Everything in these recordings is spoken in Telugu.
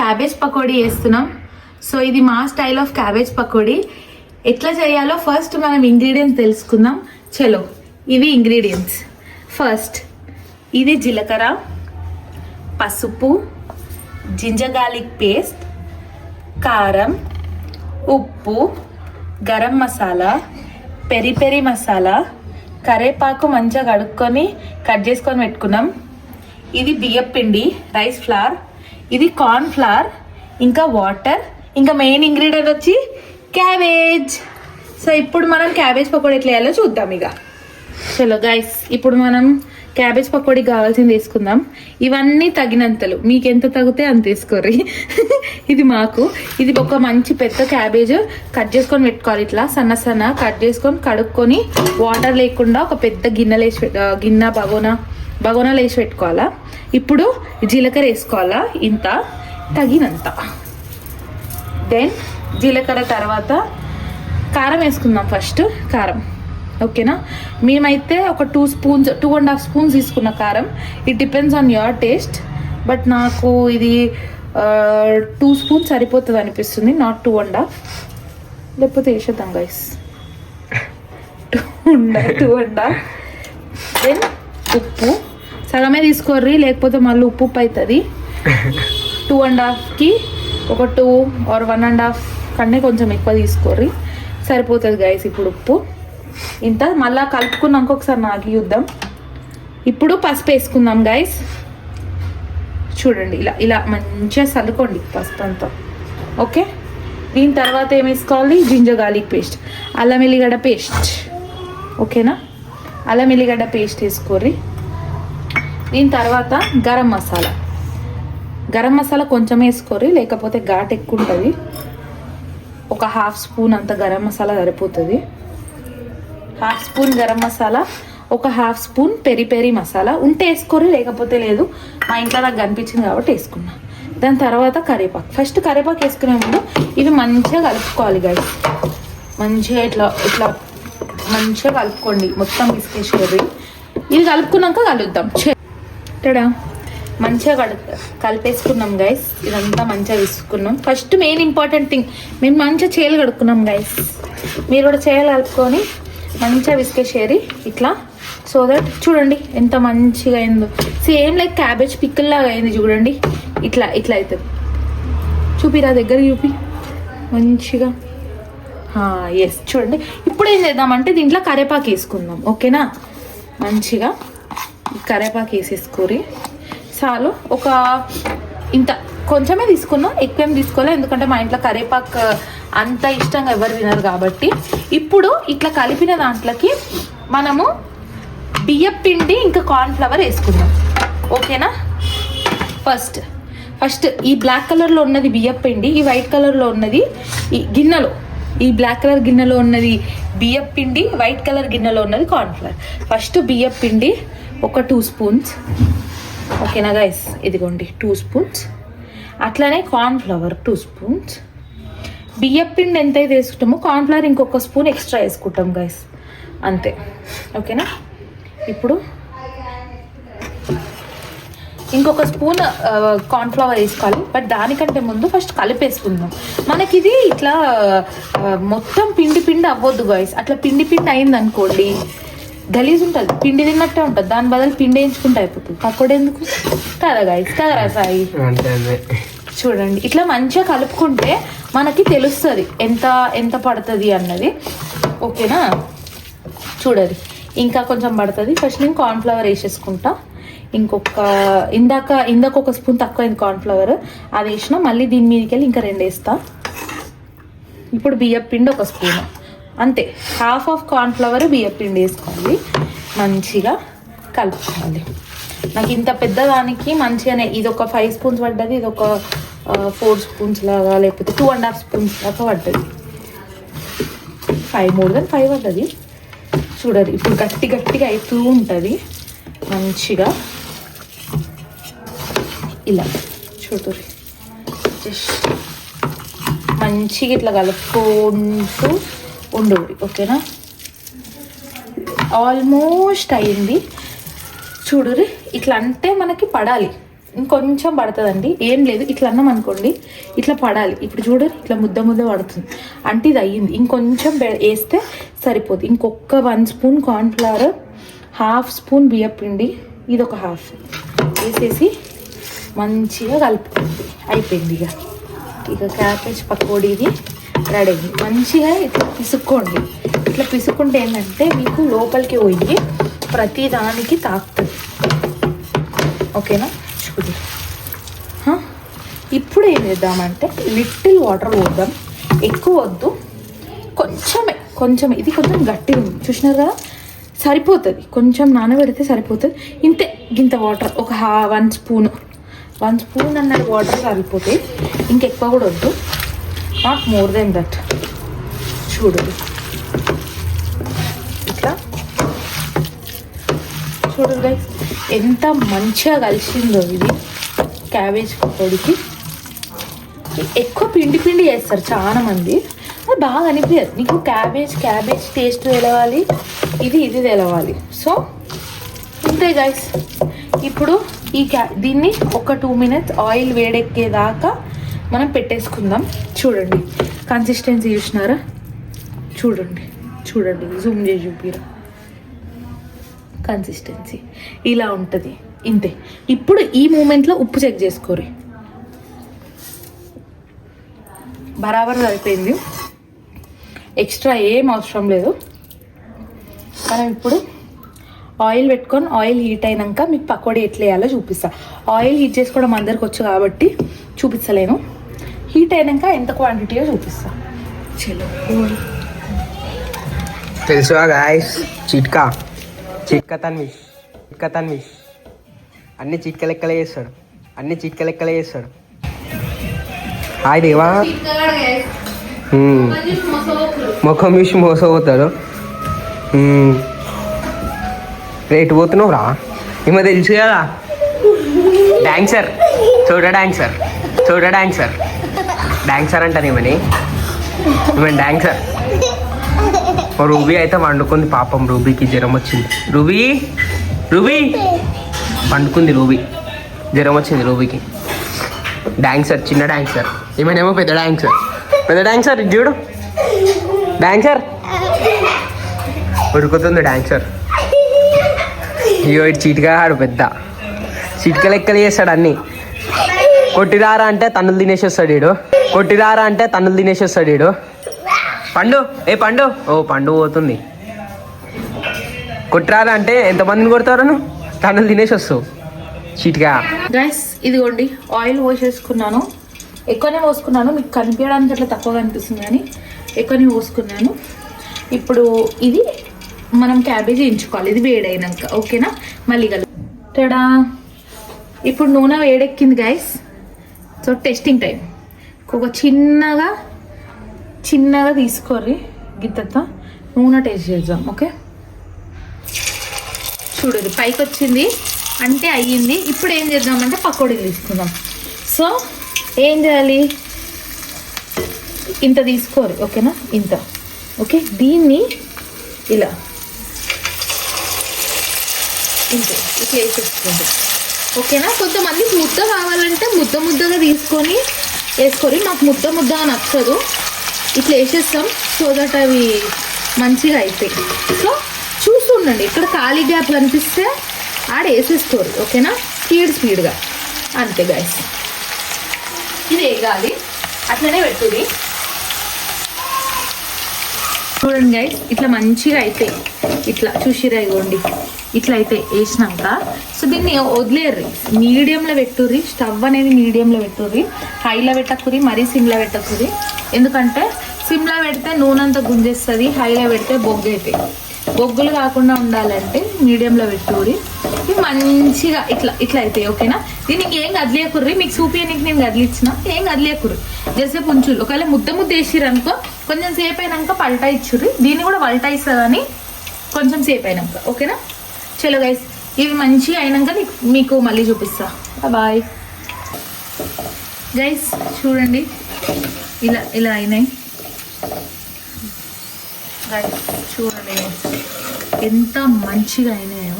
క్యాబేజ్ పకోడీ వేస్తున్నాం. సో ఇది మా స్టైల్ ఆఫ్ క్యాబేజ్ పకోడీ. ఎట్లా చేయాలో ఫస్ట్ మనం ఇంగ్రీడియంట్స్ తెలుసుకుందాం. చలో, ఇవి ఇంగ్రీడియంట్స్. ఫస్ట్ ఇది జీలకర్ర, పసుపు, జింజర్ గార్లిక్ పేస్ట్, కారం, ఉప్పు, గరం మసాలా, పెరి పెరి మసాలా, కరేపాకు మంచిగా కడుక్కొని కట్ చేసుకొని పెట్టుకున్నాం. ఇది బియ్యం పిండి, రైస్ ఫ్లవర్, ఇది కార్న్ ఫ్లవర్, ఇంకా వాటర్, ఇంకా మెయిన్ ఇంగ్రీడియంట్ వచ్చి క్యాబేజ్. సో ఇప్పుడు మనం క్యాబేజ్ పకోడీ ఎట్లా వేయాలో చూద్దాం. ఇక చలో గైస్, ఇప్పుడు మనం క్యాబేజ్ పకోడీ కావాల్సింది వేసుకుందాం. ఇవన్నీ తగినంతలు, మీకు ఎంత తగ్గితే అంత వేసుకోర్రి. ఇది మాకు, ఇది ఒక మంచి పెద్ద క్యాబేజ్ కట్ చేసుకొని పెట్టుకోవాలి. ఇట్లా సన్న సన్న కట్ చేసుకొని కడుక్కొని వాటర్ లేకుండా ఒక పెద్ద గిన్నెలు వేసి బగోనాలు వేసి పెట్టుకోవాలా. ఇప్పుడు జీలకర్ర వేసుకోవాలా ఇంత తగినంత. దెన్ జీలకర్ర తర్వాత కారం వేసుకుందాం. ఫస్ట్ కారం, ఓకేనా. మేమైతే ఒక 2.5 స్పూన్స్ తీసుకున్న కారం. It depends on your taste, but నాకు ఇది 2 స్పూన్స్ సరిపోతుంది అనిపిస్తుంది, నాట్ 2.5. లేకపోతే వేసేద్దాం గైస్, 2.5. దెన్ ఉప్పు సగమే తీసుకోర్రి, లేకపోతే మళ్ళీ ఉప్పు అవుతుంది. 2.5కి ఒక 2 or 1.5 కన్నా కొంచెం ఎక్కువ తీసుకోర్రి, సరిపోతుంది గైస్. ఇప్పుడు ఉప్పు ఇంత మళ్ళీ కలుపుకున్నాక ఒకసారి నాకి చూద్దాం. ఇప్పుడు పసుపు వేసుకుందాం గైస్. చూడండి, ఇలా ఇలా మంచిగా చల్లుకోండి పసుపు అంతా, ఓకే. దీని తర్వాత ఏం వేసుకోవాలి? జింజర్ గార్లిక్ పేస్ట్, అల్లం ఎల్లిగడ్డ పేస్ట్, ఓకేనా. అల్లం ఎల్లిగడ్డ పేస్ట్ వేసుకోర్రి. దీని తర్వాత గరం మసాలా కొంచెం వేసుకోర్రి, లేకపోతే ఘాట్ ఎక్కువ ఉంటుంది. ఒక 1/2 స్పూన్ అంత గరం మసాలా సరిపోతుంది. 1/2 స్పూన్ గరం మసాలా, ఒక 1/2 స్పూన్ పెరి పెరి మసాలా ఉంటే వేసుకోరు, లేకపోతే లేదు. మా ఇంట్లో నాకు కనిపించింది కాబట్టి వేసుకున్నా. దాని తర్వాత కరివేపాకు. ఫస్ట్ కరివేపాకు వేసుకునే ముందు ఇవి మంచిగా కలుపుకోవాలి గైస్. మంచిగా ఇట్లా ఇట్లా మంచిగా కలుపుకోండి, మొత్తం బిస్కెట్. ఇది కలుపుకున్నాక కలుద్దాం. టడా, మంచిగా కలిపేసుకున్నాం గైస్. ఇదంతా మంచిగా తీసుకున్నాం. ఫస్ట్ మెయిన్ ఇంపార్టెంట్ థింగ్, మేము మంచిగా చేయలు కడుక్కున్నాం గైస్. మీరు కూడా చేయలు కలుపుకొని మంచిగా విసికేసేరి ఇట్లా. సో దట్ చూడండి ఎంత మంచిగా అయిందో. సేమ్ లైక్ క్యాబేజ్ పిక్కల్ లాగా అయింది చూడండి. ఇట్లా ఇట్లా అవుతుంది. చూపిరా, దగ్గర చూపి మంచిగా. ఎస్, చూడండి. ఇప్పుడు ఏం చేద్దామంటే దీంట్లో కరేపాకు వేసుకుందాం, ఓకేనా. మంచిగా కరేపాకు వేసేసుకోరి చాలు. ఒక ఇంత కొంచెమే తీసుకున్నా, ఎక్కువేం తీసుకోలే, ఎందుకంటే మా ఇంట్లో కరేపాకు అంత ఇష్టంగా ఎవరు తినరు కాబట్టి. ఇప్పుడు ఇట్లా కలిపిన దాంట్లోకి మనము బియ్యం పిండి ఇంకా కార్న్ ఫ్లవర్ వేసుకుందాం, ఓకేనా. ఫస్ట్ ఈ బ్లాక్ కలర్లో ఉన్నది బియ్యం పిండి, ఈ వైట్ కలర్లో ఉన్నది ఈ గిన్నెలో, ఈ బ్లాక్ కలర్ గిన్నెలో ఉన్నది బియ్యం పిండి, వైట్ కలర్ గిన్నెలో ఉన్నది కార్న్ ఫ్లవర్. ఫస్ట్ బియ్యం పిండి ఒక 2 స్పూన్స్, ఓకేనా గైస్. ఇదిగోండి 2 స్పూన్స్. అట్లానే కార్న్ ఫ్లవర్ 2 స్పూన్స్. బియ్యం పిండి ఎంతైతే వేసుకుంటామో కార్న్ ఫ్లవర్ ఇంకొక స్పూన్ ఎక్స్ట్రా వేసుకుంటాం గైస్, అంతే, ఓకేనా. ఇప్పుడు ఇంకొక స్పూన్ కార్న్ ఫ్లవర్ వేసుకోవాలి, బట్ దానికంటే ముందు ఫస్ట్ కలిపేసుకుందాం. మనకి ఇది ఇట్లా మొత్తం పిండి అవ్వద్దు గైస్. అట్లా పిండి అయింది అనుకోండి, గలీజ్ ఉంటుంది, పిండి తిన్నట్టే ఉంటుంది. దాని బదులు పిండి వేయించుకుంటే అయిపోతుంది. పకోడీ ఎందుకు కదా గైస్, కదరా సాయి. చూడండి, ఇట్లా మంచిగా కలుపుకుంటే మనకి తెలుస్తుంది ఎంత పడుతుంది అన్నది, ఓకేనా. చూడండి, ఇంకా కొంచెం పడుతుంది. ఫస్ట్ నేను కార్న్ ఫ్లవర్ వేసేసుకుంటా. ఇందాక ఒక స్పూన్ తక్కువైంది కార్న్ ఫ్లవర్, అది వేసిన. మళ్ళీ దీని మీదకి వెళ్ళి ఇంకా 2 వేస్తా. ఇప్పుడు బియ్యం పిండి 1 స్పూన్, అంతే. 1/2 ఆఫ్ కార్న్ ఫ్లవర్ బియ్యం పిండి వేసుకోవాలి, మంచిగా కలుపుకోవాలి. నాకు ఇంత పెద్దదానికి మంచిగానే ఇది ఒక 5 స్పూన్స్ పడ్డది, ఇది ఒక 4 స్పూన్స్ లాగా, లేకపోతే 2.5 స్పూన్స్ దాకా పడ్డది. 5 more than 5 పడ్డది. చూడండి, ఇప్పుడు గట్టిగా అవుతూ ఉంటుంది మంచిగా. ఇలా చూడండి, జస్ట్ మంచిగా ఇట్లా కలుపుకుంటూ ఉండండి, ఓకేనా. ఆల్మోస్ట్ అయింది. చూడురి, ఇట్లా అంటే మనకి పడాలి. ఇంకొంచెం పడుతుందండి, ఏం లేదు. ఇట్లా అన్నాం అనుకోండి, ఇట్లా పడాలి. ఇప్పుడు చూడండి ఇట్లా ముద్ద ముద్ద పడుతుంది అంటే ఇది అయ్యింది. ఇంకొంచెం వేస్తే సరిపోతుంది. ఇంకొక 1 స్పూన్ కార్న్ఫ్లవర్, 1/2 స్పూన్ బియ్యపిండి, ఇది ఒక 1/2 వేసేసి మంచిగా కలుపుతుంది. అయిపోయింది. ఇక క్యాబేజ్ పకోడీది రెడీ అయింది. మంచిగా ఇట్లా పిసుక్కోండి. ఇట్లా పిసుక్కుంటే ఏంటంటే మీకు లోపలికి పోయి ప్రతి దానికి తాకుతుంది. ఓకేనా? చూడు. ఇప్పుడు ఏం చేద్దామంటే లిటిల్ వాటర్ పోద్దాం, ఎక్కువ వద్దు, కొంచెమే. ఇది కొంచెం గట్టిగా ఉంది చూసినారు కదా, సరిపోతుంది. కొంచెం నానబెడితే సరిపోతుంది. ఇంత వాటర్, ఒక 1 స్పూన్ అన్నది వాటర్ సరిపోతాయి. ఇంకెక్కువ కూడా వద్దు, నాట్ మోర్ దెన్ దట్. చూడు ఇట్లా చూడు గైస్, ఎంత మంచిగా కలిసిందో ఇది క్యాబేజ్ పకోడీకి. ఎక్కువ పిండి చేస్తారు చాలా మంది, అది బాగా అనిపించదు. నీకు క్యాబేజ్ టేస్ట్ తెలవాలి, ఇది తెలవాలి. సో ఇంతే గైస్. ఇప్పుడు దీన్ని ఒక 2 మినిట్స్ ఆయిల్ వేడెక్కేదాకా మనం పెట్టేసుకుందాం. చూడండి కన్సిస్టెన్సీ చూసినారా? చూడండి జూమ్ చేసి చూపిరా. కన్సిస్టెన్సీ ఇలా ఉంటుంది, ఇంతే. ఇప్పుడు ఈ మూమెంట్లో ఉప్పు చెక్ చేసుకోరు, బరాబర్ సరిపోయింది. ఎక్స్ట్రా ఏం అవసరం లేదు. మనం ఇప్పుడు ఆయిల్ పెట్టుకొని, ఆయిల్ హీట్ అయినాక మీకు పకోడీ ఎట్లా వేయాలో చూపిస్తా. ఆయిల్ హీట్ చేసుకోవడం అందరికి వచ్చు కాబట్టి చూపించలేను. హీట్ అయినాక ఎంత క్వాంటిటీయో చూపిస్తా. చలో తెలుసుగా గాయస్, చిట్కా తన్విష్ అన్ని చిట్క లెక్కలే చేస్తాడు. హాయ్ దేవా, ముఖం చూసి మోసపోతాడు. రేటు పోతున్నావు రా, ఏమో తెలుసు కదా. డాన్సర్ అంటాను ఏమని డాన్సర్. రూబీ అయితే వండుకుంది పాపం, రూబీకి జ్వరం వచ్చింది. రూబీ వండుకుంది, జ్వరం వచ్చింది రూబీకి. డాన్సర్, చిన్న డాన్సర్, ఏమైనా పెద్ద డాన్సర్ చూడు. డాన్సర్ ఉరుకుతుంది డాన్సర్. ఇటు చీటిగా ఆడు పెద్ద చిట్క లెక్కలు చేస్తాడు అన్నీ. కొట్టిరారా అంటే తన్నులు తినేసేస్తాడు వీడు. పండు పండు పోతుంది. కొట్టిరారా అంటే ఎంతమందిని కొడతారు, తన్నులు తినేసి వస్తావు చీటిగా. గైస్ ఇదిగోండి ఆయిల్ పోసేసుకున్నాను, ఎక్కువనే పోసుకున్నాను. మీకు కనిపించడానికి అట్లా తక్కువగా అనిపిస్తుంది కానీ ఎక్కువనే పోసుకున్నాను. ఇప్పుడు ఇది మనం క్యాబేజీ ఎంచుకోవాలి, ఇది వేడైనాక. ఓకేనా? మళ్ళీ టడా. ఇప్పుడు నూనె వేడెక్కింది గైస్. So testing time. ఒక చిన్నగా తీసుకోర్రి గిత్తతో నూనె టేస్ట్ చేద్దాం. ఓకే, చూడదు పైకి వచ్చింది అంటే అయ్యింది. ఇప్పుడు ఏం చేద్దామంటే పకోడీలు తీసుకుందాం. సో ఏం చేయాలి, ఇంత తీసుకోరు. ఓకేనా? ఇంత. ఓకే, దీన్ని ఇలా ఇంతే ఇట్లా వేసేసుకోండి. ఓకేనా? కొంతమంది ముద్ద కావాలంటే ముద్దగా తీసుకొని వేసుకోరి. మాకు ముద్దగా నచ్చదు, ఇట్లా వేసేస్తాం సో దట్ అవి మంచిగా అవుతాయి. సో చూస్తుండండి, ఇక్కడ ఖాళీ గ్యాప్ కనిపిస్తే ఆడ వేసేసుకోరు. ఓకేనా? స్పీడ్గా అంతే గైస్. ఇది వేగాలి, అట్లనే పెట్టుది. చూడండి గైస్, ఇట్లా మంచిగా అవుతాయి. ఇట్లా చూసిరా, ఇవ్వండి ఇట్లా అయితే వేసినాక సో దీన్ని వదిలేర్రి, మీడియంలో పెట్టుర్రి. స్టవ్ అనేది మీడియంలో పెట్టుర్రి, హైలో పెట్టకురి, మరీ సిమ్లో పెట్టకురి. ఎందుకంటే సిమ్లో పెడితే నూనె అంతా గుంజేస్తుంది, హైలో పెడితే బొగ్గు అవుతాయి. బొగ్గులు కాకుండా ఉండాలంటే మీడియంలో పెట్టుర్రి. ఇవి మంచిగా ఇట్లా అవుతాయి. ఓకేనా? దీనికి ఏం కదిలేకుర్రి, మీకు చూపించడానికి నేను కదిలిచ్చిన, ఏం కదిలేకుర్రి, జరసేపు ఉంచుర్రి. ఒకవేళ ముద్ద వేసిర్రు అనుకో, కొంచెం సేపు అయినాక పల్టా ఇచ్చుర్రి. దీన్ని కూడా పల్టా ఇస్తుందని కొంచెం సేపు అయినాక. ఓకేనా? చలో గైస్, ఇవి మంచిగా అయినాక మీకు మళ్ళీ చూపిస్తా. Bye guys. చూడండి ఇలా అయినాయి గైస్. చూడండి ఎంత మంచిగా అయినాయో.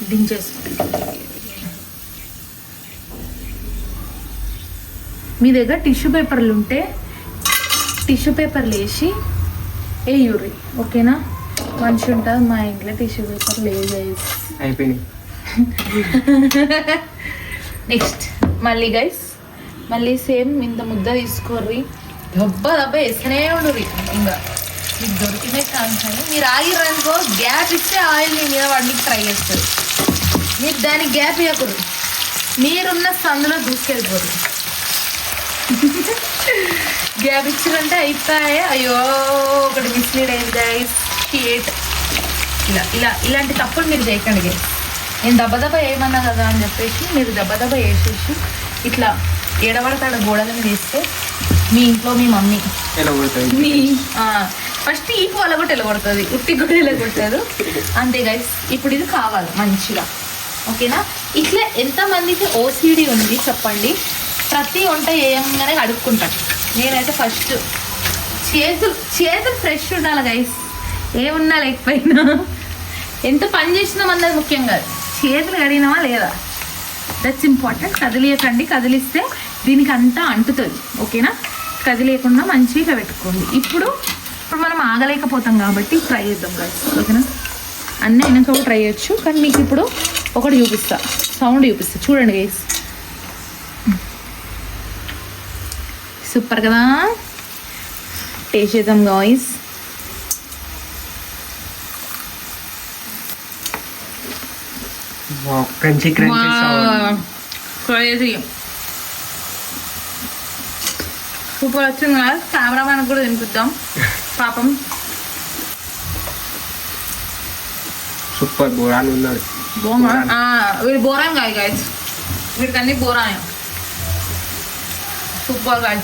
దించేసుకుంటాం. మీ దగ్గర టిష్యూ పేపర్లు ఉంటే టిష్యూ పేపర్లు వేసి వేయుర్రి, ఓకేనా? మంచిగా ఉంటుంది. మా ఇంట్లో టిష్యూ పేపర్ లేదు. అయిపోయింది. నెక్స్ట్ మళ్ళీ గైస్, మళ్ళీ సేమ్ ఇంత ముద్ద తీసుకోర్రి, దబ్బా వేస్తూనే ఉండరు. ఇంకా మీకు దొరికితే ఛాన్స్ మీరు ఆగిర్రనుకో, గ్యాప్ ఇస్తే ఆయిల్ మీ మీద వాడికి ట్రై చేస్తారు. మీరు దానికి గ్యాప్ ఇవ్వకూడదు, మీరున్న సందులో దూసుకెళ్ళిపోరు. గ్యాప్ ఇచ్చారంటే అయిపోయాయి. అయ్యో ఒకటి మిస్లీడ్ అయింది గైస్, షేట్. ఇలాంటి తప్పులు మీరు చేయకండి గైస్. నేను దెబ్బ వేయమన్నా కదా అని చెప్పేసి మీరు దెబ్బ వేసేసి ఇట్లా ఎడబడతాడ గోడలను వేస్తే మీ ఇంట్లో మీ మమ్మీ మీ ఫస్ట్ ఈ వాళ్ళ కూడా ఎలగొడుతుంది, ఉట్టి కూడా ఎలగొడతారు. అంతే గైస్. ఇప్పుడు ఇది కావాలి మంచిగా, ఓకేనా? ఇట్లా ఎంతమందికి ఓసిడి ఉంది చెప్పండి. ప్రతి వంట ఏమగానే అడుక్కుంటాను నేనైతే. ఫస్ట్ చేతులు ఫ్రెష్ ఉండాలి గైస్, ఏమున్నా లేకపోయినా. ఎంత పని చేసినాం అన్నది ముఖ్యం కాదు, చేతులు కడిగినామా లేదా, దట్స్ ఇంపార్టెంట్. కదిలియకండి, కదిలిస్తే దీనికి అంతా అంటుతుంది, ఓకేనా? కదిలేయకుండా మంచిగా పెట్టుకోండి. ఇప్పుడు మనం ఆగలేకపోతాం కాబట్టి ట్రై చేద్దాం గైస్, ఓకేనా? అన్నీ అయినాక కూడా ట్రై చేయొచ్చు, కానీ మీకు ఇప్పుడు ఒకటి చూపిస్తా, సౌండ్ చూపిస్తా, చూడండి గైస్. సూపర్ కదా, టేస్ట్ చేద్దాం guys. Crunchy crunchy sound, crazy, super వచ్చింది కదా. కెమెరామ్యాన్ కూడా తినిపిద్దాం పాపం. సూపర్ బోరాన్ ఉన్నది. వీడు బోరాన్ గాయ గాయస్, వీడికి అన్ని బోరాన్. సూపర్ గాయ,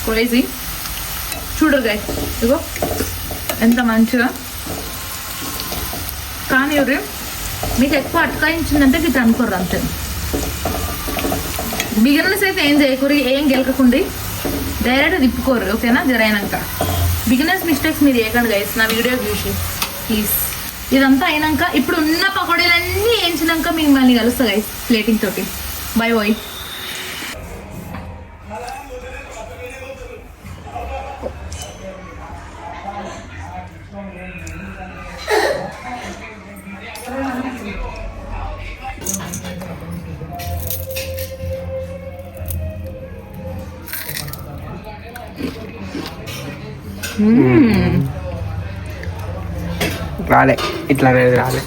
క్రేజీ. చూడరు గాయ, ఇగో ఎంత మంచిగా. కానీ మీకు ఎక్కువ అటకాయించిందంటే మీకు అనుకోరు అంతే. బిగినర్స్ అయితే ఏం చేయకూరి, ఏం గెలకకుండి డైరెక్ట్ తిప్పుకోరు, ఓకేనా? జరైనాక బిగినర్స్ మిస్టేక్స్ మీరు చేయకండి గైస్, నా వీడియో చూసి ప్లీజ్. ఇదంతా అయినాక ఇప్పుడు ఉన్న పకోడీలన్నీ వేయించినాక మిమ్మల్ని కలుస్తా గైస్ ప్లేటింగ్ తోటి. Bye bye. రాలే, ఇట్లా అనేది రాలే.